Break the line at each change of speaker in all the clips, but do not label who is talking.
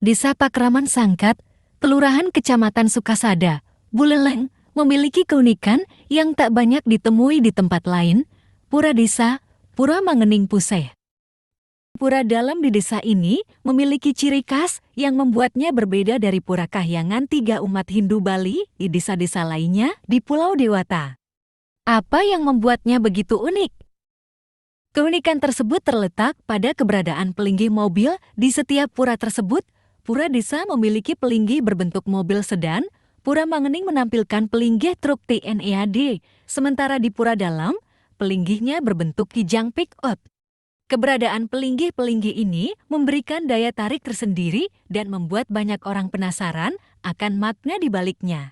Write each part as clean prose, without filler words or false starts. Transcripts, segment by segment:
Desa Pakraman Sangkat, Kelurahan Kecamatan Sukasada, Buleleng, memiliki keunikan yang tak banyak ditemui di tempat lain, Pura Desa, Pura Mangening Puseh. Pura dalam di desa ini memiliki ciri khas yang membuatnya berbeda dari pura kahyangan tiga umat Hindu Bali di desa-desa lainnya di Pulau Dewata. Apa yang membuatnya begitu unik? Keunikan tersebut terletak pada keberadaan pelinggih mobil di setiap pura tersebut. Pura desa memiliki pelinggih berbentuk mobil sedan, Pura Mangening menampilkan pelinggih truk TNI AD, sementara di pura dalam, pelinggihnya berbentuk kijang pick-up. Keberadaan pelinggih-pelinggih ini memberikan daya tarik tersendiri dan membuat banyak orang penasaran akan makna di baliknya.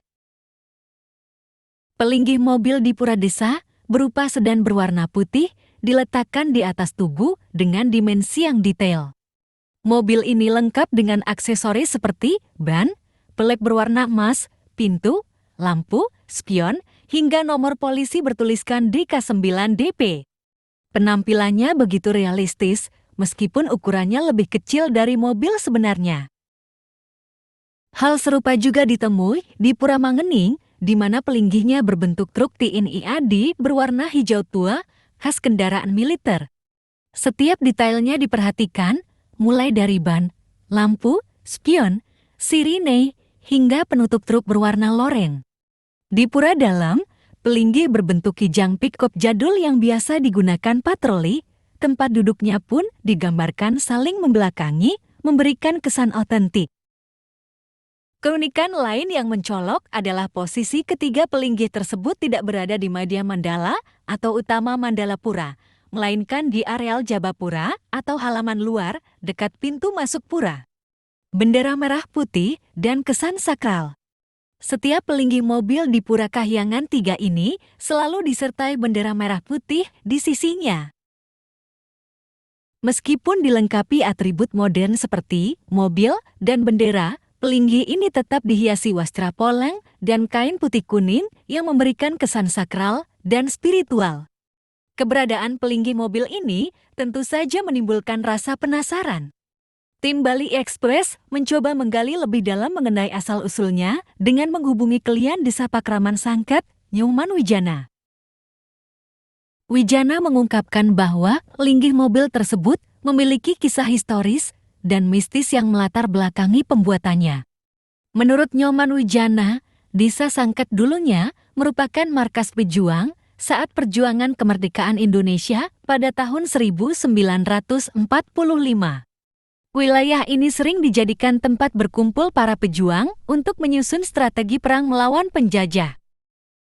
Pelinggih mobil di pura desa berupa sedan berwarna putih diletakkan di atas tubuh dengan dimensi yang detail. Mobil ini lengkap dengan aksesoris seperti ban, pelek berwarna emas, pintu, lampu, spion, hingga nomor polisi bertuliskan DK9DP. Penampilannya begitu realistis, meskipun ukurannya lebih kecil dari mobil sebenarnya. Hal serupa juga ditemui di Pura Mangening, di mana pelinggihnya berbentuk truk TNI AD berwarna hijau tua, khas kendaraan militer. Setiap detailnya diperhatikan, mulai dari ban, lampu, spion, sirine, hingga penutup truk berwarna loreng. Di pura dalam, pelinggih berbentuk kijang pick-up jadul yang biasa digunakan patroli, tempat duduknya pun digambarkan saling membelakangi, memberikan kesan otentik. Keunikan lain yang mencolok adalah posisi ketiga pelinggih tersebut tidak berada di Madya Mandala atau utama Mandala Pura, melainkan di areal Jabapura atau halaman luar dekat pintu masuk pura. Bendera merah putih dan kesan sakral. Setiap pelinggih mobil di Pura Kahyangan 3 ini selalu disertai bendera merah putih di sisinya. Meskipun dilengkapi atribut modern seperti mobil dan bendera, pelinggih ini tetap dihiasi wastra poleng dan kain putih kuning yang memberikan kesan sakral dan spiritual. Keberadaan pelinggih mobil ini tentu saja menimbulkan rasa penasaran. Tim Bali Express mencoba menggali lebih dalam mengenai asal-usulnya dengan menghubungi klien Desa Pakraman Sangkat, Nyoman Wijana. Wijana mengungkapkan bahwa pelinggih mobil tersebut memiliki kisah historis dan mistis yang melatar belakangi pembuatannya. Menurut Nyoman Wijana, Desa Sangkat dulunya merupakan markas pejuang saat perjuangan kemerdekaan Indonesia pada tahun 1945. Wilayah ini sering dijadikan tempat berkumpul para pejuang untuk menyusun strategi perang melawan penjajah.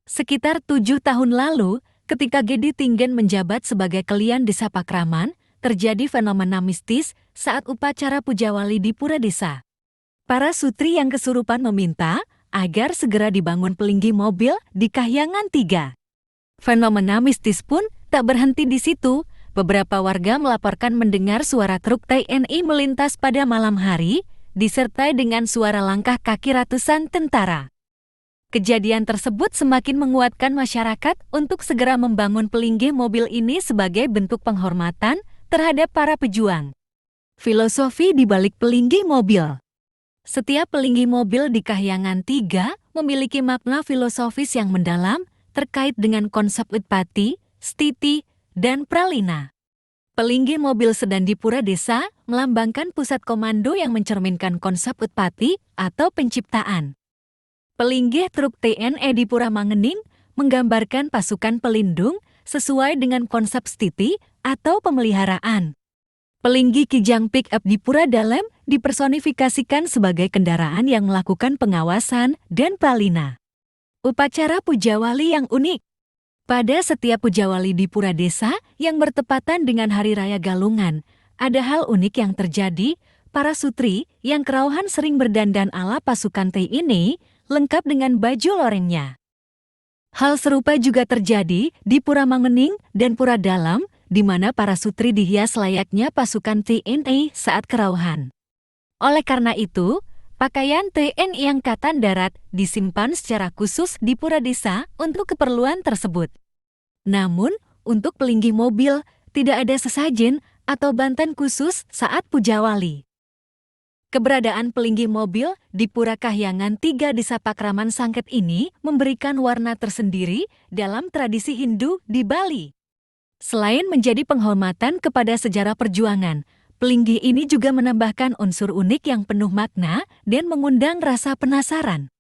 Sekitar 7 tahun lalu, ketika Gedi Tingen menjabat sebagai klien Desa Pakraman, terjadi fenomena mistis saat upacara Pujawali di Pura Desa. Para sutri yang kesurupan meminta agar segera dibangun pelinggih mobil di Kahyangan 3. Fenomena mistis pun tak berhenti di situ. Beberapa warga melaporkan mendengar suara truk TNI melintas pada malam hari, disertai dengan suara langkah kaki ratusan tentara. Kejadian tersebut semakin menguatkan masyarakat untuk segera membangun pelinggih mobil ini sebagai bentuk penghormatan terhadap para pejuang. Filosofi di balik pelinggih mobil. Setiap pelinggih mobil di Kahyangan 3 memiliki makna filosofis yang mendalam terkait dengan konsep utpati, stiti, dan pralina. Pelinggih mobil sedan di Pura Desa melambangkan pusat komando yang mencerminkan konsep utpati atau penciptaan. Pelinggih truk TNI di Pura Mangening menggambarkan pasukan pelindung sesuai dengan konsep stiti atau pemeliharaan. Pelinggih kijang pick-up di Pura Dalam dipersonifikasikan sebagai kendaraan yang melakukan pengawasan dan pralina. Upacara Pujawali yang unik. Pada setiap Pujawali di Pura Desa yang bertepatan dengan Hari Raya Galungan, ada hal unik yang terjadi. Para sutri yang kerauhan sering berdandan ala pasukan TNI lengkap dengan baju lorengnya. Hal serupa juga terjadi di Pura Mangening dan Pura Dalam, di mana para sutri dihias layaknya pasukan TNI saat kerauhan. Oleh karena itu, pakaian TNI Angkatan Darat disimpan secara khusus di Pura Desa untuk keperluan tersebut. Namun, untuk pelinggih mobil, tidak ada sesajen atau bantan khusus saat Pujawali. Keberadaan pelinggih mobil di Pura Kahyangan 3 Desa Pakraman Sangket ini memberikan warna tersendiri dalam tradisi Hindu di Bali. Selain menjadi penghormatan kepada sejarah perjuangan, pelinggih ini juga menambahkan unsur unik yang penuh makna dan mengundang rasa penasaran.